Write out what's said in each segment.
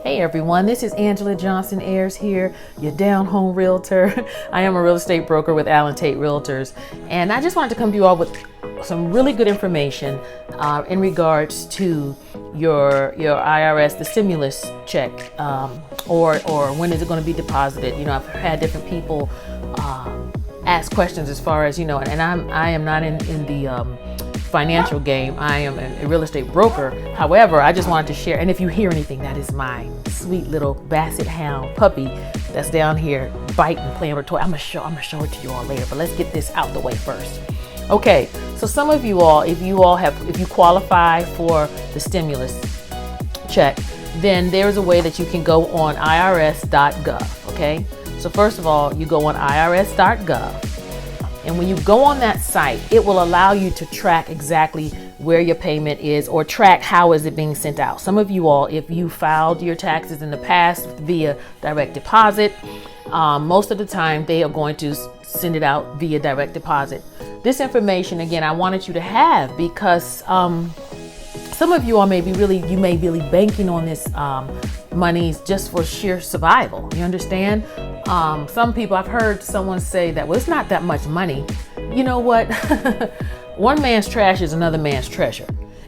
Hey everyone, this is Angela Johnson Ayers here, your down home realtor. I am a real estate broker with Allen Tate Realtors, and I just wanted to come to you all with some really good information in regards to your IRS, the stimulus check, or when is it going to be deposited. You know, I've had different people ask questions as far as, you know, and I am not in the financial game. I am a real estate broker. However, I just wanted to share, and if you hear anything, that is my sweet little basset hound puppy that's down here biting, playing with a toy. I'm gonna show it to you all later, but let's get this out the way first. Okay, so some of you all, if you qualify for the stimulus check, then there's a way that you can go on irs.gov. Okay, so first of all, you go on irs.gov. And when you go on that site, it will allow you to track exactly where your payment is, or track how is it being sent out. Some of you all, if you filed your taxes in the past via direct deposit, most of the time they are going to send it out via direct deposit. This information, again, I wanted you to have because some of you all may be really banking on this monies just for sheer survival. You understand? Some people, I've heard someone say that, well, it's not that much money. You know what? One man's trash is another man's treasure.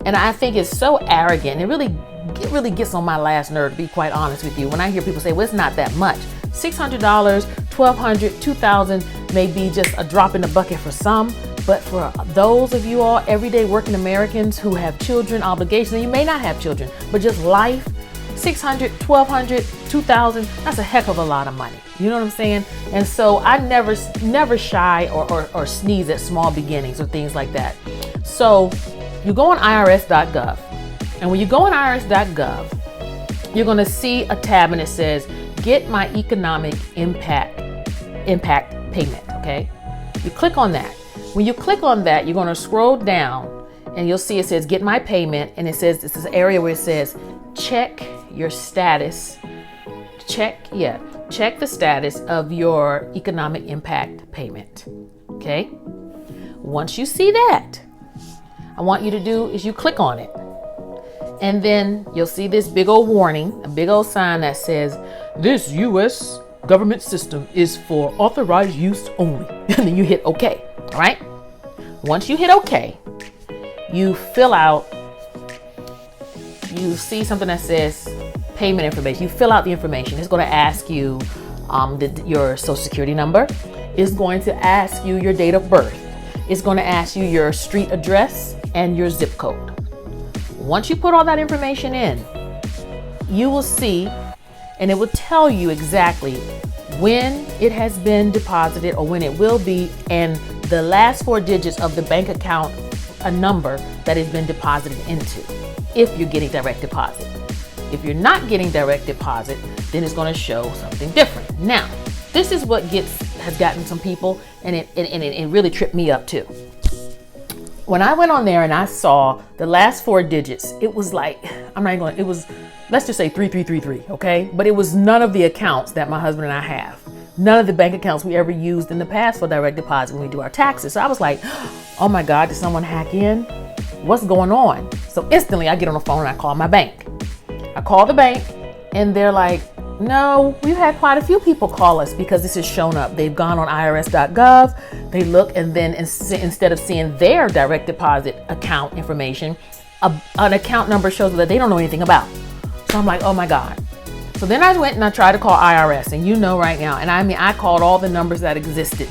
And I think it's so arrogant. It really gets on my last nerve, to be quite honest with you. When I hear people say, well, it's not that much. $600, $1,200, $2,000 may be just a drop in the bucket for some. But for those of you all everyday working Americans who have children, obligations, and you may not have children, but just life, $600, $1,200, $2,000, that's a heck of a lot of money. You know what I'm saying? And so I never shy or sneeze at small beginnings or things like that. So you go on irs.gov, and when you go on irs.gov, you're going to see a tab and it says, get my economic impact payment. Okay. You click on that. When you click on that, you're going to scroll down and you'll see it says get my payment, and it says this is an area where it says check your status. Check the status of your economic impact payment. Okay. Once you see that, I want you to do is you click on it, and then you'll see this big old warning, a big old sign that says this U.S. government system is for authorized use only. And then you hit OK. All right. Once you hit OK, you fill out. You see something that says payment information. You fill out the information. It's going to ask you your social security number. It's going to ask you your date of birth. It's going to ask you your street address and your zip code. Once you put all that information in, you will see, and it will tell you exactly when it has been deposited or when it will be, and the last 4 digits of the bank account, a number that has been deposited into, if you're getting direct deposit. If you're not getting direct deposit, then it's going to show something different. Now, this is what has gotten some people, and it really tripped me up too. When I went on there and I saw the last 4 digits, it was like, it was, let's just say 3333, okay? But it was none of the accounts that my husband and I have. None of the bank accounts we ever used in the past for direct deposit when we do our taxes. So I was like, oh my God, did someone hack in? What's going on? So instantly I get on the phone and I call my bank. I call the bank and they're like, no, we've had quite a few people call us because this has shown up. They've gone on irs.gov, they look, and then instead of seeing their direct deposit account information, an account number shows that they don't know anything about. So I'm like, oh my God. So then I went and I tried to call IRS, and you know right now, and I called all the numbers that existed.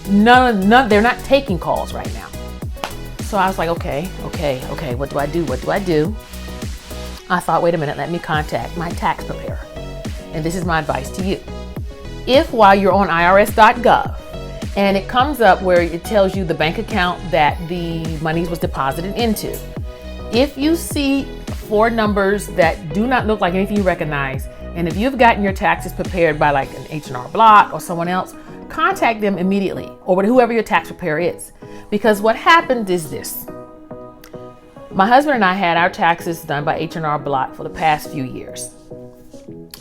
None, they're not taking calls right now. So I was like, okay, what do I do? I thought, wait a minute, let me contact my tax preparer. And this is my advice to you. If while you're on irs.gov and it comes up where it tells you the bank account that the money was deposited into, if you see 4 numbers that do not look like anything you recognize, and if you've gotten your taxes prepared by like an H&R Block or someone else, contact them immediately, or whoever your tax preparer is. Because what happened is this. My husband and I had our taxes done by H&R Block for the past few years.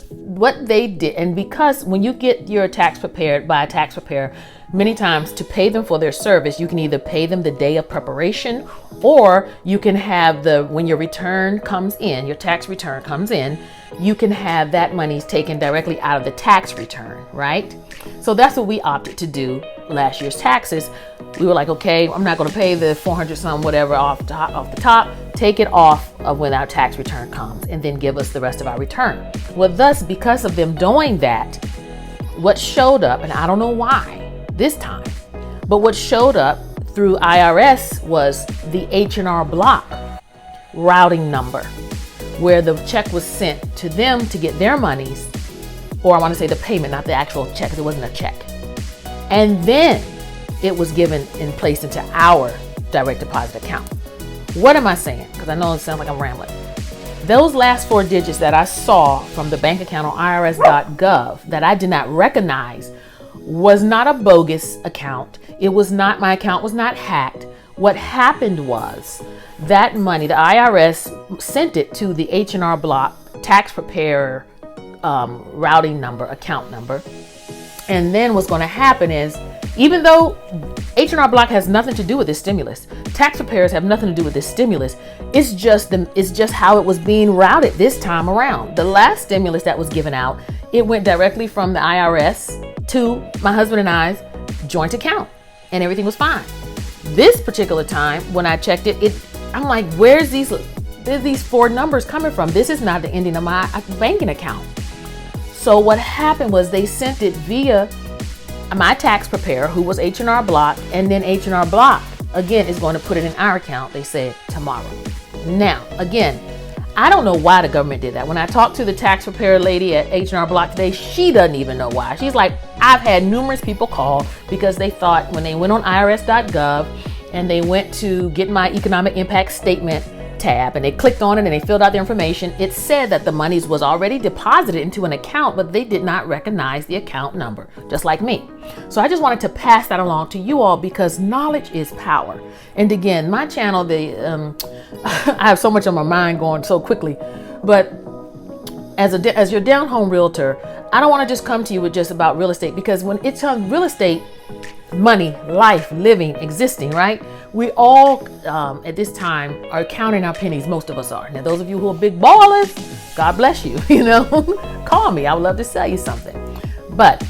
What they did, and because when you get your tax prepared by a tax preparer, many times to pay them for their service, you can either pay them the day of preparation, or you can have when your return comes in, your tax return comes in, you can have that money taken directly out of the tax return, right? So that's what we opted to do last year's taxes. We were like, okay, I'm not going to pay the 400 some whatever off the top, take it off of when our tax return comes, and then give us the rest of our return. Well, thus, because of them doing that, what showed up, and I don't know why this time, but what showed up through IRS was the H&R Block routing number, where the check was sent to them to get their monies, or I want to say the payment, not the actual check, because it wasn't a check. And then it was given and placed into our direct deposit account. What am I saying? Because I know it sounds like I'm rambling. Those last 4 digits that I saw from the bank account on irs.gov that I did not recognize was not a bogus account. It was not, my account was not hacked. What happened was that money, the IRS sent it to the H&R Block tax preparer routing number, account number. And then what's going to happen is, even though H&R Block has nothing to do with this stimulus, tax preparers have nothing to do with this stimulus, it's just how it was being routed this time around. The last stimulus that was given out, it went directly from the IRS to my husband and I's joint account, and everything was fine. This particular time, when I checked it, I'm like, where's these 4 numbers coming from? This is not the ending of my banking account. So what happened was they sent it via my tax preparer, who was H&R Block, and then H&R Block, again, is going to put it in our account, they said, tomorrow. Now, again, I don't know why the government did that. When I talked to the tax preparer lady at H&R Block today, she doesn't even know why. She's like, I've had numerous people call because they thought when they went on irs.gov and they went to get my economic impact statement tab and they clicked on it and they filled out their information, it said that the monies was already deposited into an account, but they did not recognize the account number, just like me. So I just wanted to pass that along to you all because knowledge is power. And again, my channel, I have so much on my mind going so quickly, but as your down home realtor, I don't want to just come to you with just about real estate, because when it's on real estate, money, life, living, existing, right? We all at this time are counting our pennies. Most of us are. Now, those of you who are big ballers, God bless you. You know, call me. I would love to sell you something. But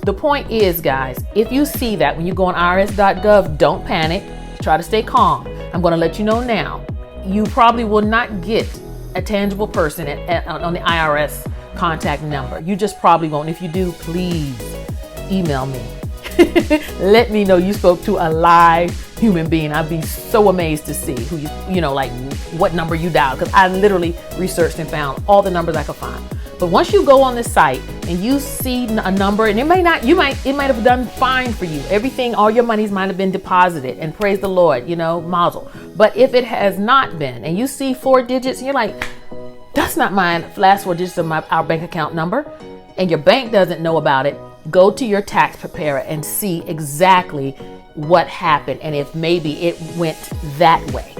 the point is, guys, if you see that when you go on irs.gov, don't panic. Try to stay calm. I'm going to let you know now. You probably will not get a tangible person on the IRS contact number. You just probably won't. If you do, please email me. Let me know you spoke to a live human being. I'd be so amazed to see who like what number you dialed, because I literally researched and found all the numbers I could find. But once you go on this site and you see a number, and it might have done fine for you. Everything, all your monies might have been deposited, and praise the Lord, mazel. But if it has not been, and you see 4 digits, and you're like, that's not my last 4 digits of our bank account number, and your bank doesn't know about it, go to your tax preparer and see exactly what happened, and if maybe it went that way.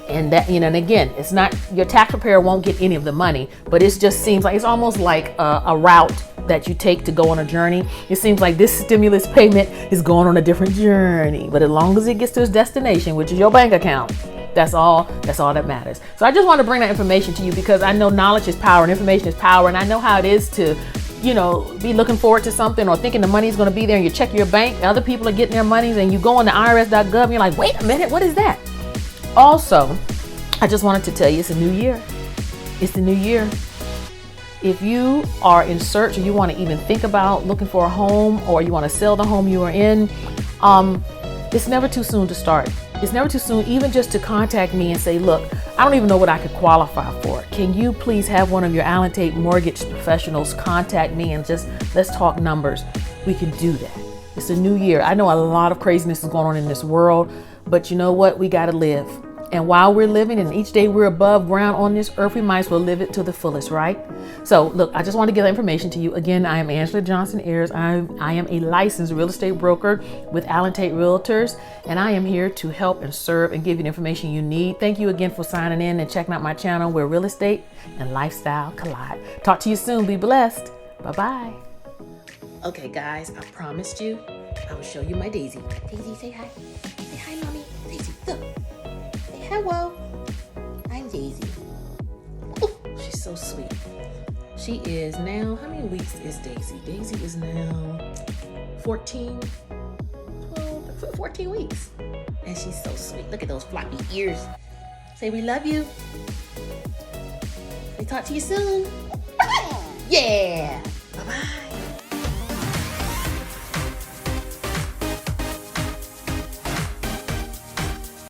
And that, and again, it's not, your tax preparer won't get any of the money, but it just seems like it's almost like a route that you take to go on a journey. It seems like this stimulus payment is going on a different journey, but as long as it gets to its destination, which is your bank account, that's all that matters. So I just want to bring that information to you, because I know knowledge is power and information is power, and I know how it is to be looking forward to something or thinking the money is going to be there, and you check your bank, other people are getting their monies, and you go on the irs.gov and you're like, wait a minute, what is that? Also, I just wanted to tell you, it's a new year. It's the new year. If you are in search, or you want to even think about looking for a home, or you want to sell the home you are in, it's never too soon to start. It's never too soon, even just to contact me and say, look, I don't even know what I could qualify for. Can you please have one of your Allen Tate mortgage professionals contact me and just let's talk numbers? We can do that. It's a new year. I know a lot of craziness is going on in this world, but you know what? We got to live. And while we're living, and each day we're above ground on this earth, we might as well live it to the fullest, right? So look, I just want to give that information to you. Again, I am Angela Johnson Ayers. I am a licensed real estate broker with Allen Tate Realtors, and I am here to help and serve and give you the information you need. Thank you again for signing in and checking out my channel where real estate and lifestyle collide. Talk to you soon. Be blessed. Bye-bye. Okay, guys, I promised you I will show you my Daisy. Daisy, say hi. Say hi, mommy. Daisy, look. Say hello. I'm Daisy. Oh, she's so sweet. She is now, how many weeks is Daisy? Daisy is now 14 weeks. And she's so sweet. Look at those floppy ears. Say we love you. Say talk to you soon. Yeah. Bye-bye.